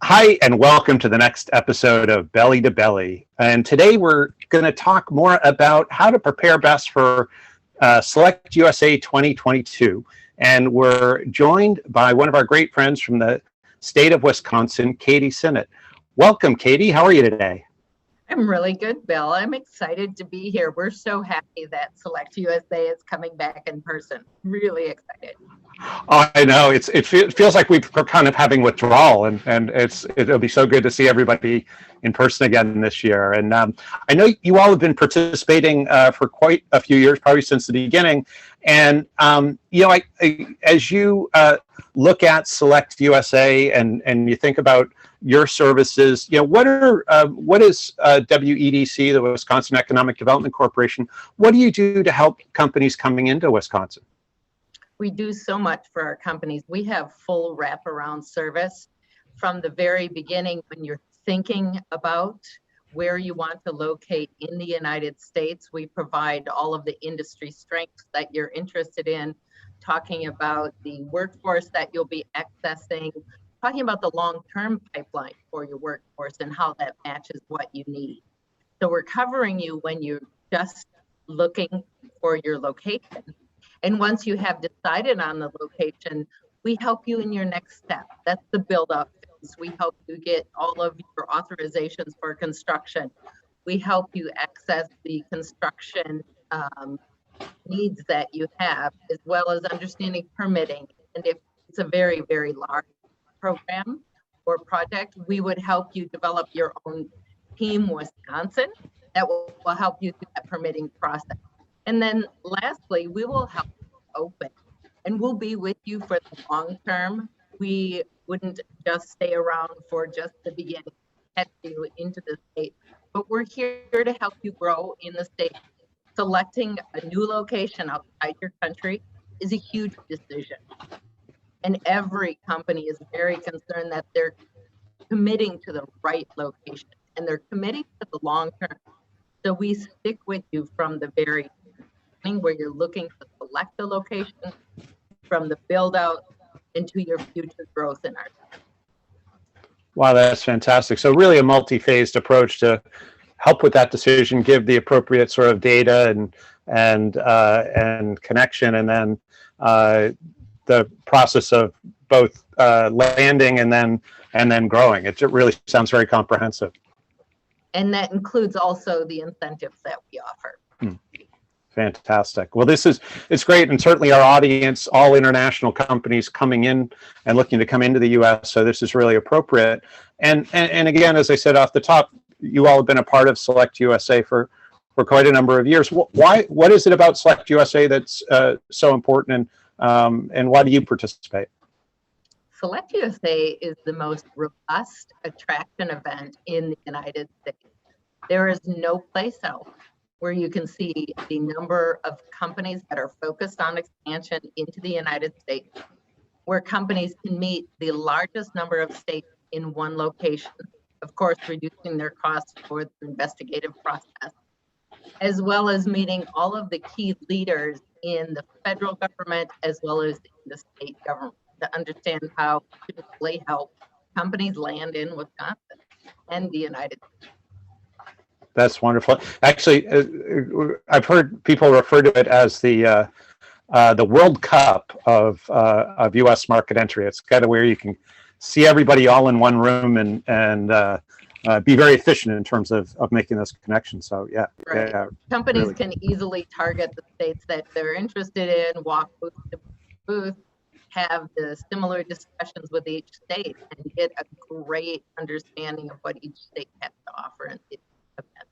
Hi, and welcome to the next episode of Belly to Belly. And today we're going to talk more about how to prepare best for SelectUSA 2022. And we're joined by one of our great friends from the state of Wisconsin, Katy Sinnott. Welcome, Katy. How are you today? I'm really good, Bill. I'm excited to be here. We're so happy that SelectUSA is coming back in person. Really excited. Oh, I know. It feels like we're kind of having withdrawal, and it'll be so good to see everybody in person again this year. And I know you all have been participating for quite a few years, probably since the beginning. And as you look at SelectUSA and you think about your services, what is WEDC, the Wisconsin Economic Development Corporation? What do you do to help companies coming into Wisconsin? We do so much for our companies. We have full wraparound service from the very beginning when you're thinking about where you want to locate in the United States. We provide all of the industry strengths that you're interested in, talking about the workforce that you'll be accessing, talking about the long-term pipeline for your workforce and how that matches what you need. So we're covering you when you're just looking for your location. And once you have decided on the location, we help you in your next step. That's the build-up phase. We help you get all of your authorizations for construction. We help you access the construction needs that you have, as well as understanding permitting. And if it's a very, very large program or project, we would help you develop your own team, Wisconsin, that will help you through that permitting process. And then lastly, we will help you open, and we'll be with you for the long term. We wouldn't just stay around for just the beginning, head you into the state, but we're here to help you grow in the state. Selecting a new location outside your country is a huge decision. And every company is very concerned that they're committing to the right location and they're committing to the long term. So we stick with you from the very beginning where you're looking to select the location, from the build out into your future growth in our town. Wow, that's fantastic. So really a multi-phased approach to help with that decision, give the appropriate sort of data and connection, and then the process of both landing and then growing. It really sounds very comprehensive. And that includes also the incentives that we offer. Fantastic. Well, it's great, and certainly our audience, all international companies coming in and looking to come into the U.S. So this is really appropriate. And again, as I said off the top, you all have been a part of SelectUSA for quite a number of years. What is it about SelectUSA that's so important, and why do you participate? SelectUSA is the most robust attraction event in the United States. There is no place else where you can see the number of companies that are focused on expansion into the United States, where companies can meet the largest number of states in one location, of course, reducing their costs for the investigative process, as well as meeting all of the key leaders in the federal government as well as in the state government to understand how to really help companies land in Wisconsin and the United States. That's wonderful. Actually, I've heard people refer to it as the World Cup of U.S. market entry. It's kind of where you can see everybody all in one room and be very efficient in terms of making those connections. So yeah, right. Yeah, companies really can easily target the states that they're interested in, walk booth to booth, have the similar discussions with each state, and get a great understanding of what each state has to offer in the event.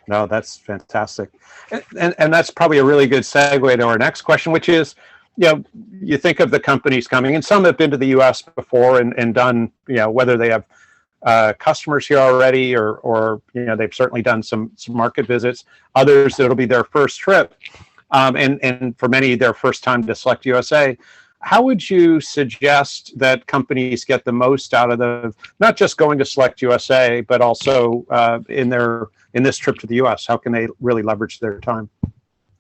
No, that's fantastic. And that's probably a really good segue to our next question, which is, you think of the companies coming, and some have been to the U.S. before and done, whether they have customers here already or they've certainly done some market visits. Others, it'll be their first trip, and for many, their first time to SelectUSA. How would you suggest that companies get the most out of not just going to SelectUSA, but also in this trip to the U.S.? How can they really leverage their time?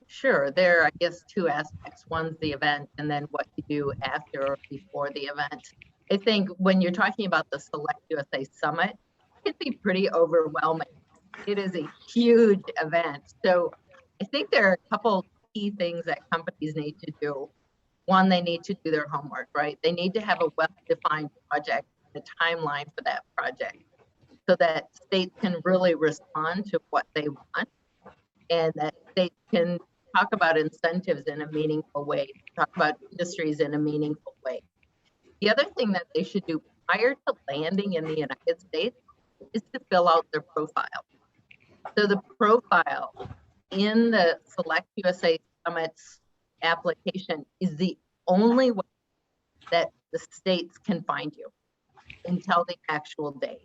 Sure. There are, I guess, two aspects. One's the event, and then what you do after or before the event. I think when you're talking about the Select USA Summit, it can be pretty overwhelming. It is a huge event. So I think there are a couple key things that companies need to do. One, they need to do their homework, right? They need to have a well-defined project, a timeline for that project, so that states can really respond to what they want, and that states can talk about incentives in a meaningful way, talk about industries in a meaningful way. The other thing that they should do prior to landing in the United States is to fill out their profile. So the profile in the Select USA Summit's application is the only way that the states can find you until the actual day.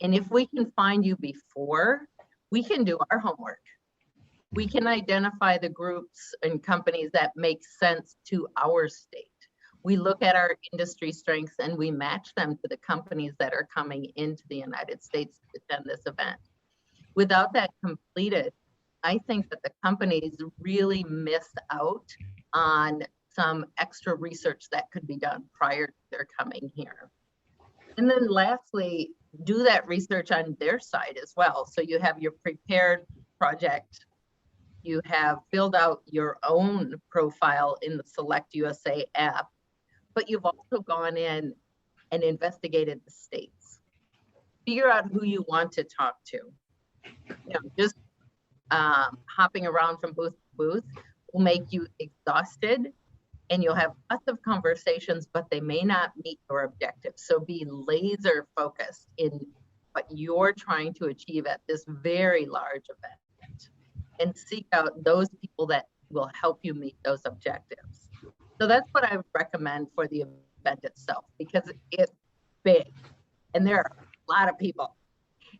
And if we can find you before, we can do our homework. We can identify the groups and companies that make sense to our state. We look at our industry strengths and we match them to the companies that are coming into the United States to attend this event. Without that completed, I think that the companies really miss out on some extra research that could be done prior to their coming here. And then lastly, do that research on their side as well. So you have your prepared project, you have filled out your own profile in the Select USA app, but you've also gone in and investigated the states. Figure out who you want to talk to. You know, just hopping around from booth to booth will make you exhausted, and you'll have lots of conversations, but they may not meet your objectives. So be laser focused in what you're trying to achieve at this very large event, and seek out those people that will help you meet those objectives. So that's what I would recommend for the event itself, because it's big and there are a lot of people,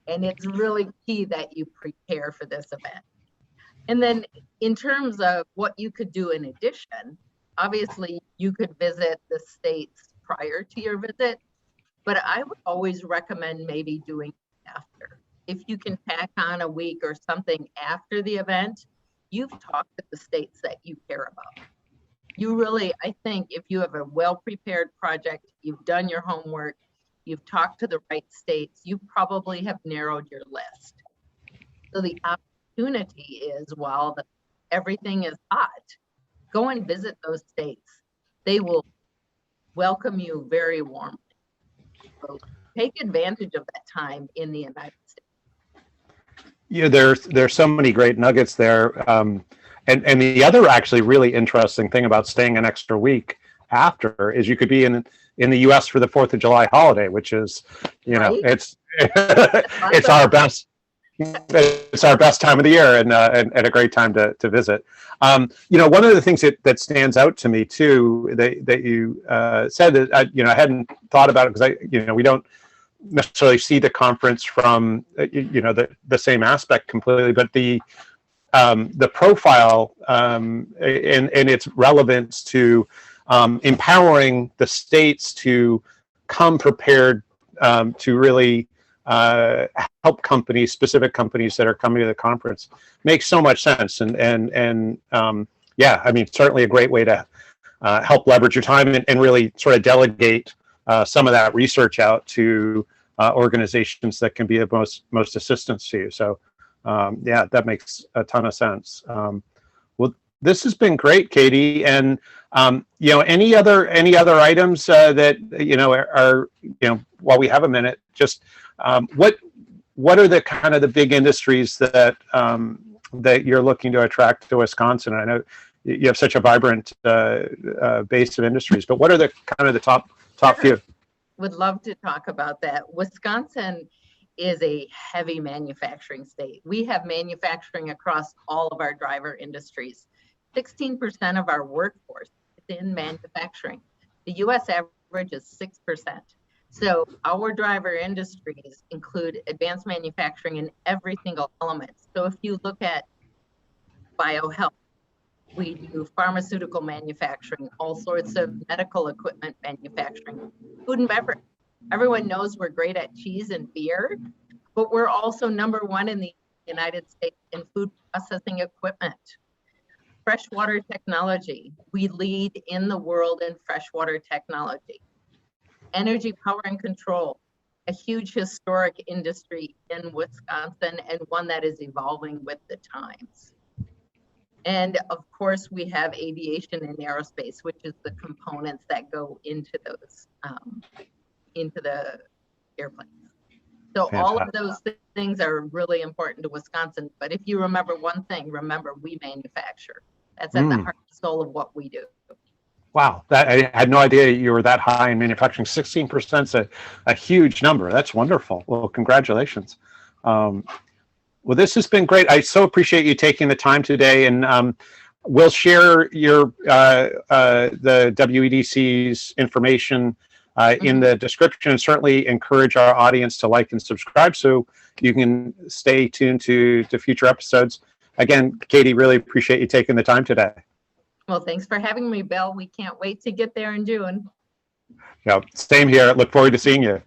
and it's really key that you prepare for this event. And then in terms of what you could do in addition, obviously you could visit the states prior to your visit, but I would always recommend maybe doing it after. If you can tack on a week or something after the event, you've talked to the states that you care about. You really, I think if you have a well-prepared project, you've done your homework, you've talked to the right states, you probably have narrowed your list. So the opportunity is, while everything is hot, go and visit those states. They will welcome you very warmly. So take advantage of that time in the United States. Yeah, there's so many great nuggets there. And the other actually really interesting thing about staying an extra week after is you could be in the U.S. for the 4th of July holiday, which is, you know, it's it's our best. It's our best time of the year, and a great time to visit. You know, one of the things that stands out to me too, that you said that I hadn't thought about it, because we don't necessarily see the conference from the same aspect completely, but the profile and its relevance to empowering the states to come prepared to really help companies, specific companies that are coming to the conference, makes so much sense. And yeah, I mean, certainly a great way to help leverage your time and really sort of delegate some of that research out to organizations that can be of most assistance to you. So yeah, that makes a ton of sense. Well, this has been great, Katy. And any other items that are while we have a minute, just what are the kind of the big industries that that you're looking to attract to Wisconsin? I know you have such a vibrant base of industries, but what are the kind of the top few? Would love to talk about that. Wisconsin is a heavy manufacturing state. We have manufacturing across all of our driver industries. 16% of our workforce is in manufacturing. The US average is 6%. So our driver industries include advanced manufacturing in every single element. So if you look at biohealth, we do pharmaceutical manufacturing, all sorts of medical equipment manufacturing, food and beverage. Everyone knows we're great at cheese and beer, but we're also #1 in the United States in food processing equipment. Freshwater technology, we lead in the world in freshwater technology. Energy, power, and control, a huge historic industry in Wisconsin and one that is evolving with the times. And of course, we have aviation and aerospace, which is the components that go into those, into the airplanes. So all of those things are really important to Wisconsin. But if you remember one thing, remember we manufacture. That's at the heart and soul of what we do. Wow, that I had no idea you were that high in manufacturing. 16% is a huge number. That's wonderful. Well, congratulations. Well, this has been great. I so appreciate you taking the time today, and we'll share your the WEDC's information in the description, and certainly encourage our audience to like and subscribe so you can stay tuned to future episodes. Again, Katy, really appreciate you taking the time today. Well, thanks for having me, Bill. We can't wait to get there in June. Yeah, same here. Look forward to seeing you.